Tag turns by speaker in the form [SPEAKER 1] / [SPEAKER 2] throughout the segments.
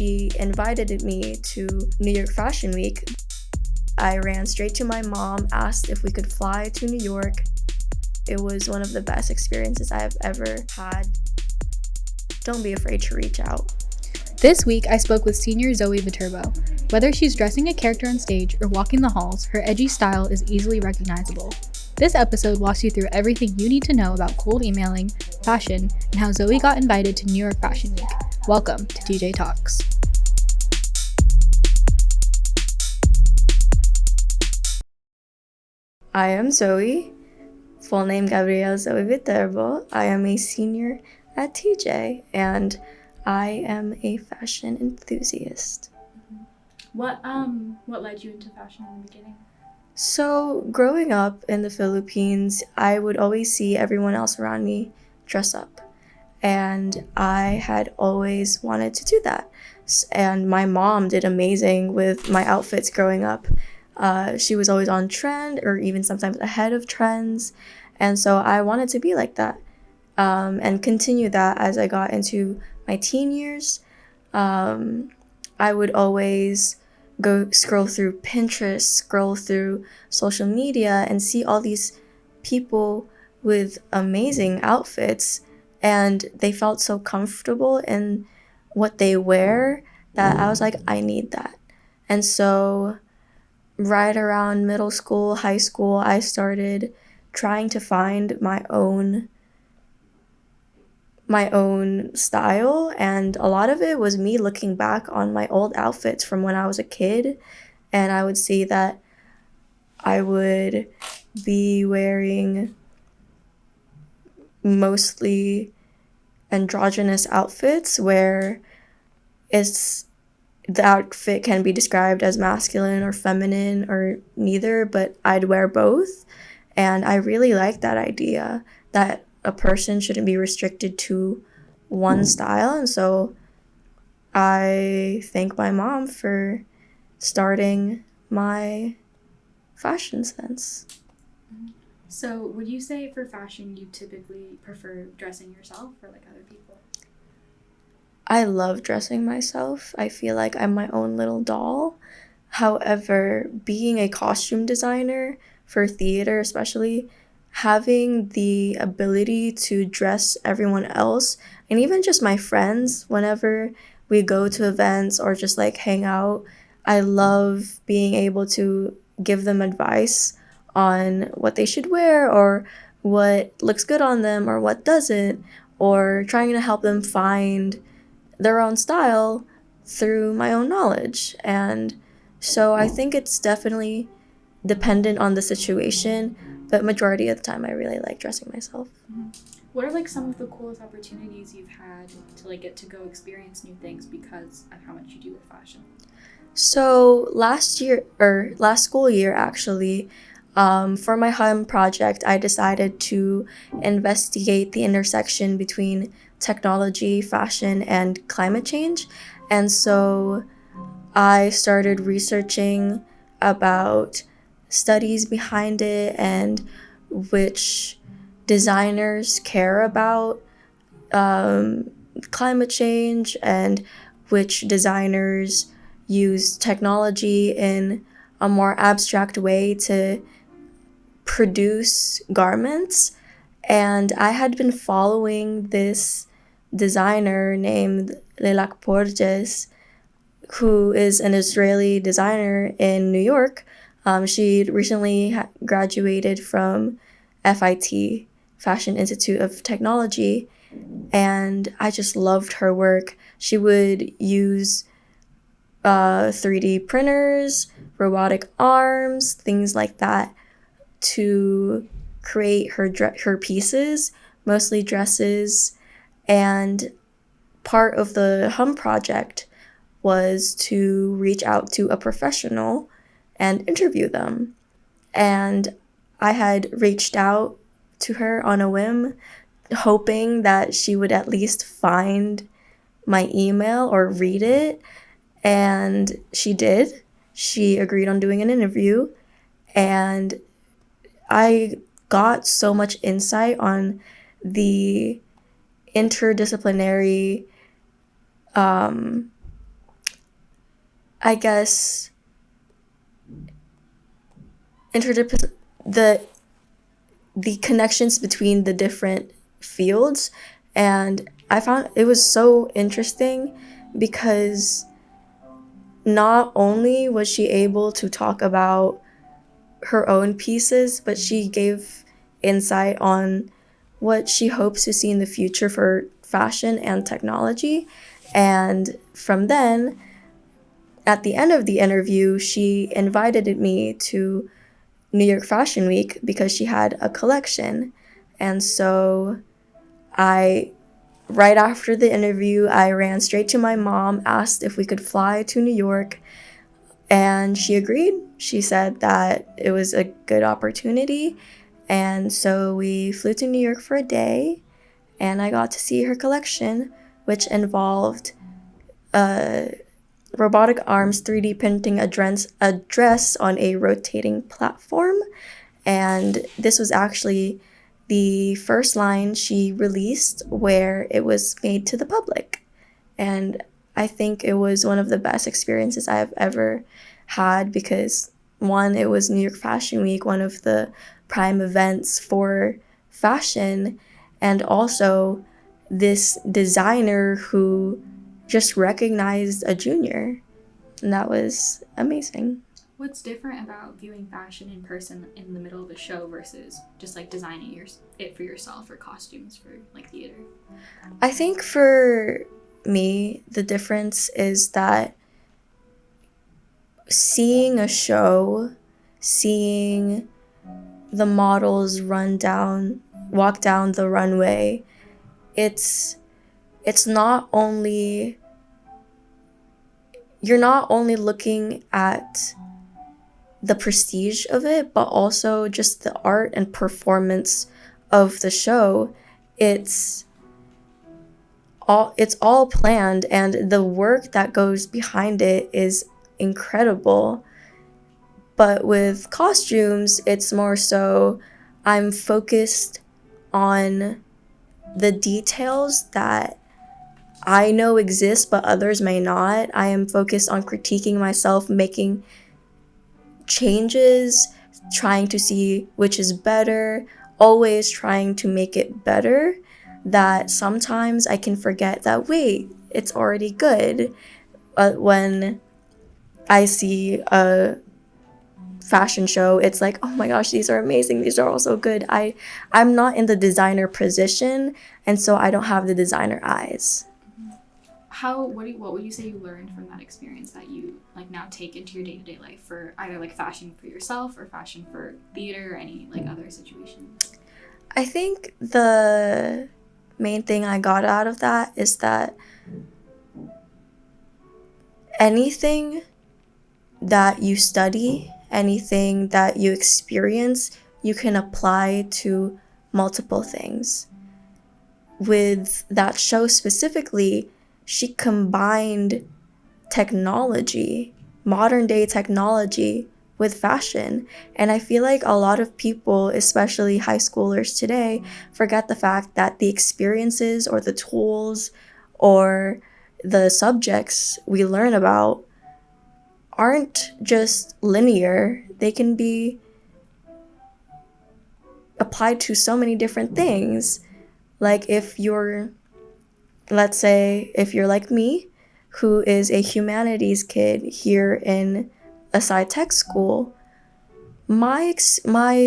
[SPEAKER 1] she invited me to New York Fashion Week. I ran straight to my mom, asked if we could fly to New York. It was one of the best experiences I have ever had. Don't be afraid to reach out.
[SPEAKER 2] This week, I spoke with senior Zoe Viterbo. Whether she's dressing a character on stage or walking the halls, her edgy style is easily recognizable. This episode walks you through everything you need to know about cold emailing, fashion, and how Zoe got invited to New York Fashion Week. Welcome to TJ Talks.
[SPEAKER 1] I am Zoe, full name Gabrielle Zoe Viterbo. I am a senior at TJ, and I am a fashion enthusiast.
[SPEAKER 2] What led you into fashion in the beginning?
[SPEAKER 1] So, growing up in the Philippines, I would always see everyone else around me dress up. And I had always wanted to do that. And my mom did amazing with my outfits growing up. She was always on trend or even sometimes ahead of trends. And so I wanted to be like that and continue that as I got into my teen years. I would always go scroll through Pinterest, scroll through social media, and see all these people with amazing outfits, and they felt so comfortable in what they wear that I was like, I need that. And so right around middle school, high school, I started trying to find my own style, and a lot of it was me looking back on my old outfits from when I was a kid, and I would see that I would be wearing mostly androgynous outfits where the outfit can be described as masculine or feminine or neither, but I'd wear both. And I really like that idea that a person shouldn't be restricted to one style. And so I thank my mom for starting my fashion sense.
[SPEAKER 2] So would you say for fashion you typically prefer dressing yourself or like other people?
[SPEAKER 1] I love dressing myself. I feel like I'm my own little doll. However, being a costume designer for theater especially, having the ability to dress everyone else and even just my friends whenever we go to events or just like hang out, I love being able to give them advice on what they should wear or what looks good on them or what doesn't, or trying to help them find their own style through my own knowledge. And so I think it's definitely dependent on the situation, but majority of the time I really like dressing myself.
[SPEAKER 2] What are like some of the coolest opportunities you've had to like get to go experience new things because of how much you do with fashion?
[SPEAKER 1] So last school year actually, for my home project, I decided to investigate the intersection between technology, fashion, and climate change. And so I started researching about studies behind it and which designers care about climate change and which designers use technology in a more abstract way to produce garments. And I had been following this designer named Lelak Porges, who is an Israeli designer in New York. She recently graduated from FIT, Fashion Institute of Technology, and I just loved her work. She would use 3D printers, robotic arms, things like that to create her pieces, mostly dresses. And part of the Hum project was to reach out to a professional and interview them. And I had reached out to her on a whim, hoping that she would at least find my email or read it. And she did. She agreed on doing an interview. And I got so much insight on the interdisciplinary I guess, interdip- the the connections between the different fields. And I found it was so interesting because not only was she able to talk about her own pieces, but she gave insight on what she hopes to see in the future for fashion and technology. And from then, at the end of the interview, she invited me to New York Fashion Week because she had a collection. And so I, right after the interview, I ran straight to my mom, asked if we could fly to New York, and she agreed. She said that it was a good opportunity. And so we flew to New York for a day, and I got to see her collection, which involved robotic arms 3D printing a dress on a rotating platform. And this was actually the first line she released where it was made to the public. And I think it was one of the best experiences I have ever had because, one, it was New York Fashion Week, one of the prime events for fashion, and also this designer who just recognized a junior. And that was amazing.
[SPEAKER 2] What's different about viewing fashion in person in the middle of a show versus just like designing it for yourself or costumes for like theater?
[SPEAKER 1] I think for me, the difference is that seeing a show, seeing the models walk down the runway, it's not only, you're not only looking at the prestige of it, but also just the art and performance of the show. It's all planned, and the work that goes behind it is incredible. But with costumes, it's more so I'm focused on the details that I know exist but others may not. I am focused on critiquing myself, making changes, trying to see which is better, always trying to make it better. That sometimes I can forget that, wait, it's already good. When I see a fashion show, it's like, oh my gosh, these are amazing, these are also good. I'm not in the designer position, and so I don't have the designer eyes.
[SPEAKER 2] What would you say you learned from that experience that you like now take into your day-to-day life for either like fashion for yourself or fashion for theater or any like other situations?
[SPEAKER 1] I think the main thing I got out of that is that anything that you study, anything that you experience, you can apply to multiple things. With that show specifically, she combined technology, modern day technology, with fashion. And I feel like a lot of people, especially high schoolers today, forget the fact that the experiences or the tools or the subjects we learn about aren't just linear. They can be applied to so many different things. Like let's say, if you're like me, who is a humanities kid here in a sci-tech school, my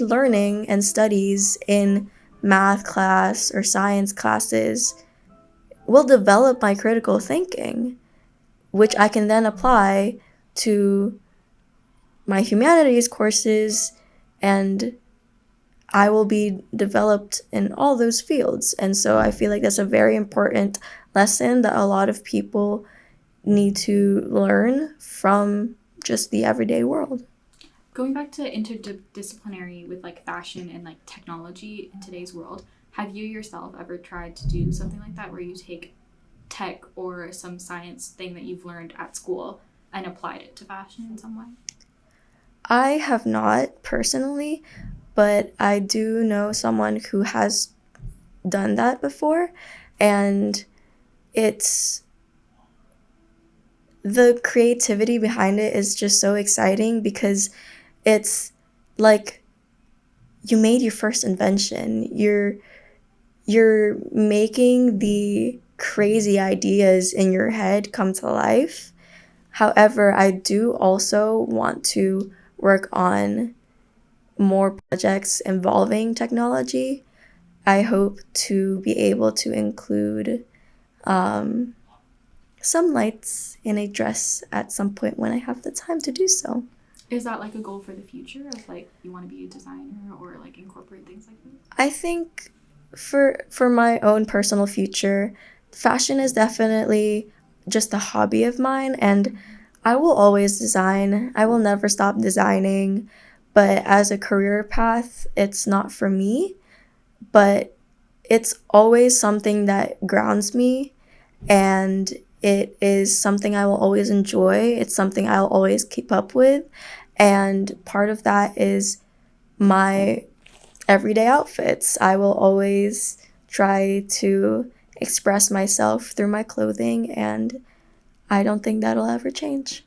[SPEAKER 1] learning and studies in math class or science classes will develop my critical thinking, which I can then apply to my humanities courses, and I will be developed in all those fields. And so I feel like that's a very important lesson that a lot of people need to learn from just the everyday world.
[SPEAKER 2] Going back to interdisciplinary with like fashion and like technology in today's world, have you yourself ever tried to do something like that where you take tech or some science thing that you've learned at school and applied it to fashion in some way?
[SPEAKER 1] I have not personally, but I do know someone who has done that before, and it's the creativity behind it is just so exciting because it's like you made your first invention. You're making the crazy ideas in your head come to life. However, I do also want to work on more projects involving technology. I hope to be able to include um, some lights in a dress at some point when I have the time to do so.
[SPEAKER 2] Is that like a goal for the future of like you want to be a designer or like incorporate things like this?
[SPEAKER 1] I think for my own personal future, fashion is definitely just a hobby of mine, and I will always design. I will never stop designing, but as a career path, it's not for me, but it's always something that grounds me, and it is something I will always enjoy. It's something I'll always keep up with, and part of that is my everyday outfits. I will always try to express myself through my clothing, and I don't think that'll ever change.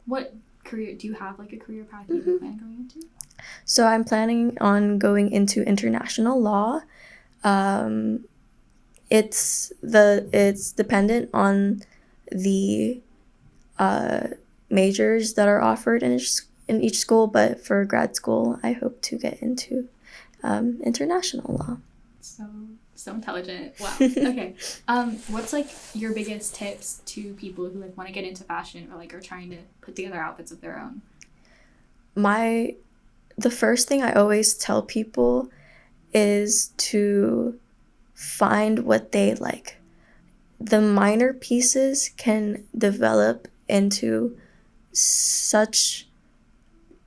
[SPEAKER 2] What career do you have, like a career path you plan going into?
[SPEAKER 1] So I'm planning on going into international law. Um, it's dependent on the majors that are offered in each school, but for grad school, I hope to get into international law.
[SPEAKER 2] So intelligent. Wow. Okay. What's like your biggest tips to people who like want to get into fashion or like are trying to put together outfits of their own?
[SPEAKER 1] The first thing I always tell people is to find what they like. The minor pieces can develop into such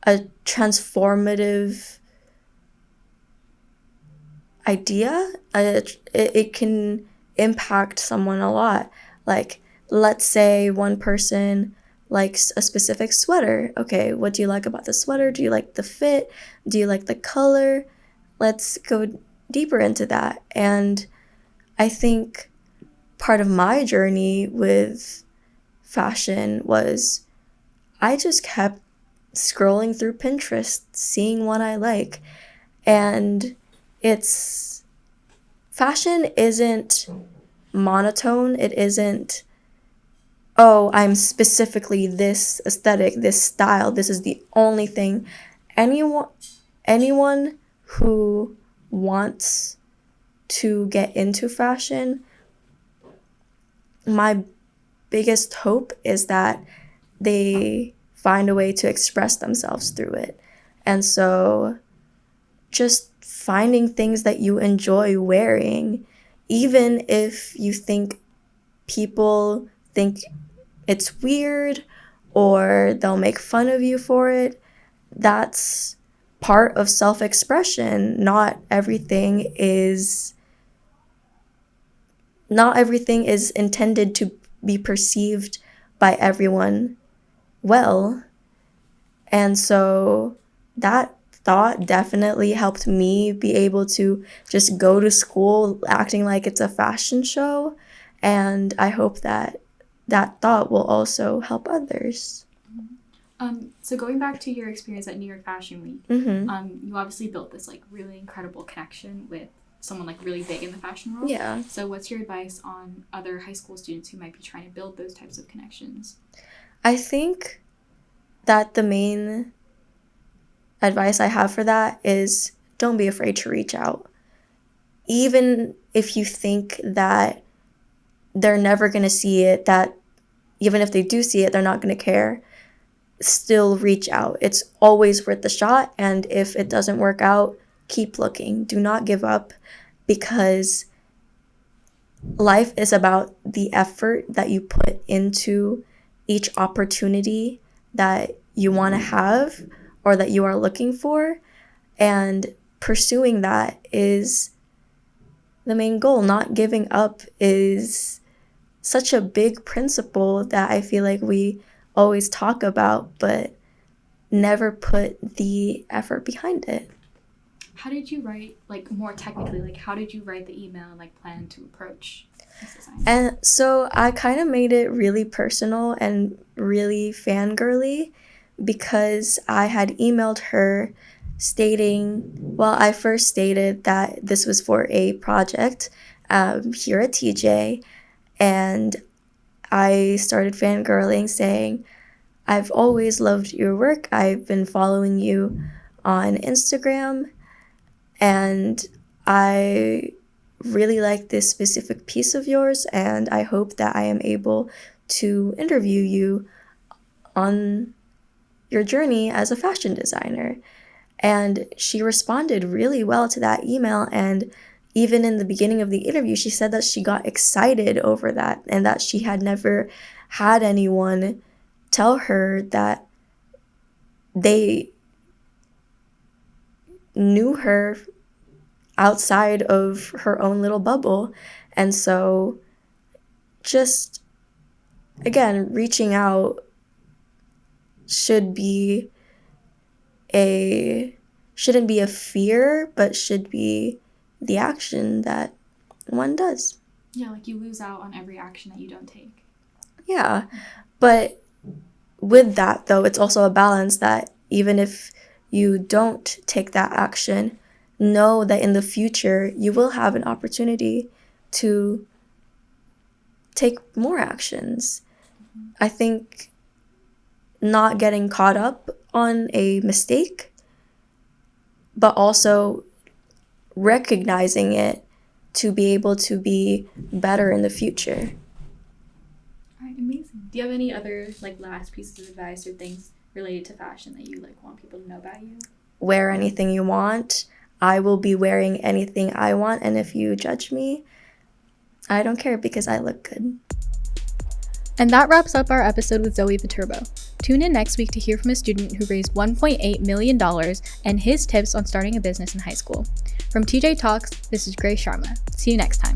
[SPEAKER 1] a transformative idea. It can impact someone a lot. Like, let's say one person likes a specific sweater. Okay, what do you like about the sweater? Do you like the fit? Do you like the color? Let's go deeper into that. And I think part of my journey with fashion was I just kept scrolling through Pinterest, seeing what I like. And it's fashion isn't monotone. It isn't, oh, I'm specifically this aesthetic, this style, this is the only thing. Anyone who wants to get into fashion, my biggest hope is that they find a way to express themselves through it. And so just finding things that you enjoy wearing, even if you think people think it's weird or they'll make fun of you for it, that's part of self-expression. Not everything is intended to be perceived by everyone well. And so that thought definitely helped me be able to just go to school acting like it's a fashion show. And I hope that that thought will also help others.
[SPEAKER 2] So going back to your experience at New York Fashion Week, you obviously built this like really incredible connection with someone like really big in the fashion world.
[SPEAKER 1] Yeah.
[SPEAKER 2] So what's your advice on other high school students who might be trying to build those types of connections?
[SPEAKER 1] I think that the main advice I have for that is don't be afraid to reach out. Even if you think that they're never going to see it, that even if they do see it, they're not going to care, still reach out. It's always worth the shot. And if it doesn't work out, keep looking. Do not give up, because life is about the effort that you put into each opportunity that you want to have or that you are looking for. And pursuing that is the main goal. Not giving up is such a big principle that I feel like we always talk about, but never put the effort behind it.
[SPEAKER 2] How did you write, like more technically, like how did you write the email and like plan to approach?
[SPEAKER 1] And so I kind of made it really personal and really fangirly because I had emailed her I first stated that this was for a project here at TJ, and I started fangirling saying, I've always loved your work. I've been following you on Instagram, and I really like this specific piece of yours, and I hope that I am able to interview you on your journey as a fashion designer. And she responded really well to that email, and even in the beginning of the interview, she said that she got excited over that and that she had never had anyone tell her that they knew her outside of her own little bubble. And so just, again, reaching out shouldn't be a fear, but should be the action that one does.
[SPEAKER 2] Yeah, like you lose out on every action that you don't take.
[SPEAKER 1] Yeah, but with that, though, it's also a balance that even if you don't take that action, know that in the future you will have an opportunity to take more actions. I think not getting caught up on a mistake, but also recognizing it to be able to be better in the future.
[SPEAKER 2] All right, amazing. Do you have any other last pieces of advice or things related to fashion that you want people to know about you?
[SPEAKER 1] Wear anything you want. I will be wearing anything I want, and if you judge me, I don't care because I look good.
[SPEAKER 2] And that wraps up our episode with Zoe Viterbo. Tune in next week to hear from a student who raised $1.8 million and his tips on starting a business in high school. From TJ Talks, this is Grace Sharma. See you next time.